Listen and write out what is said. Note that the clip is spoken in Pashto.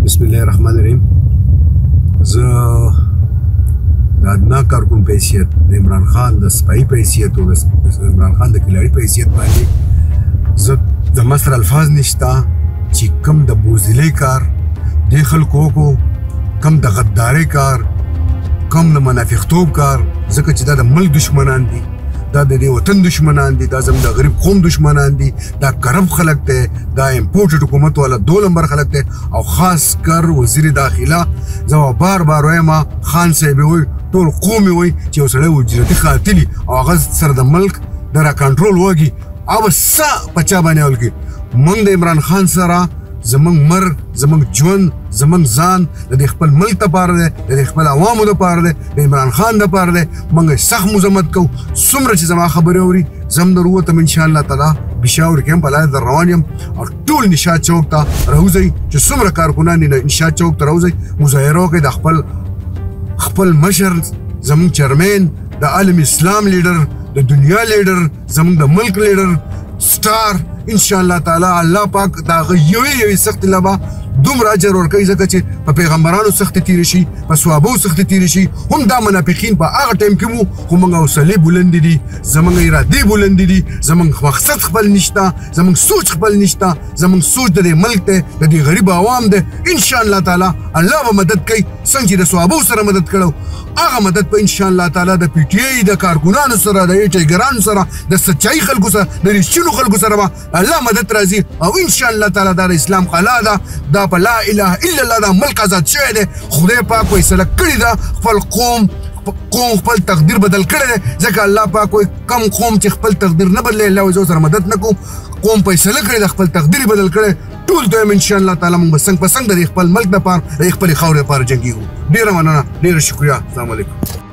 بسم الله الرحمن الرحیم. زه د ادنا کارکون په حیثیت د عمران خان د سپایي په حیثیت او د عمران خان د کلاړي په حیثیت باندې زه د مصر الفاظ نشته چې کم د بوزدلۍ کار دې خلکو وکړو، کم د غدارۍ کار، کم د منافقتوب کار، ځکه چې دا د ملک دشمنان دي، دا د دې وطن دشمنان دي، دا زموږ د غریب قوم دشمنان دي، دا کرب خلک دی، دا امپورټډ حکومت والا 2 نمبر خلک دی، او خاص کر وزیر داخله. زه بار بار وایم خان صاحب وایي ټول قوم وایي چې یو سړی وجرتي قاتلي او هغه سره د ملک د را کنټرول وږي او څه په چا باندې ولګي. موږ د عمران خان سره زمونږ مرګ، زمونږ ژوند، زمونږ ځان د خپل ملک لپاره دی، د خپل عوامو لپاره دی، د عمران خان لپاره دی. موږ سخت مذمت کوو. څومره چې زما خبرې اوري زه هم در ووتم انشاءالله تعالی پېښور کې هم په لاره در روان یم او ټول نشاط چوک ته راوځئ چې څومره کارکنان دي نشاط چوک ته راوځئ، مظاهره وکړئ د خپل مشر، زمونږ چیرمین، د عالم اسلام لیډر، د دنیا لیډر، زمونږ د ملک لیډر سټار ان شاء الله تعالی. الله پاک دا یوې سخت لبا دومره اجر ورکوي ځکه چې په پیغمبرانو سختې تېرې شي، په صحابو سختې تېرې شي. هم دا منافقین په هغه ټایم کې وو، خو موږ حوصلې بلندې دي، زموږ ارادې بلندې دي، زموږ مقصد خپل نشته، زموږ سوچ خپل نشته. زموږ سوچ د دې ملک دی، د دې غریب عوام دی. ان شاء الله تعالی الله به مدد کوي، څنګه چې د صحابو سره مدد کړو هغه مدد په ان شاء الله تعالی د پی ټی آی د کارکنانو سره، د ټیګرانو سره، د سچای خلکو سره، د رښتینو خلکو سره به الله مدد راځي او ان شاء الله تعالی دا د اسلام قلا ده، دا په لا اله الا الله دا ملک آزاد شوی دی. خدای پاک فیصله کړې ده، خپل قوم خپل تقدیر بدل کړی دی، ځکه الله پاک وایي کم قوم چې خپل تقدیر نه بدلوي الله وایي زه سره مدد نه کوم. قوم فیصله کړې ده، خپل تقدیر بدل کړی. ټول دویم ان شاء الله تعالی موږ به څنګ په څنګ د خپل ملک لپاره، د خپلې خاورې لپاره جنګېږو. ډېره مننه، ډېره شکریه. السلام علیکم.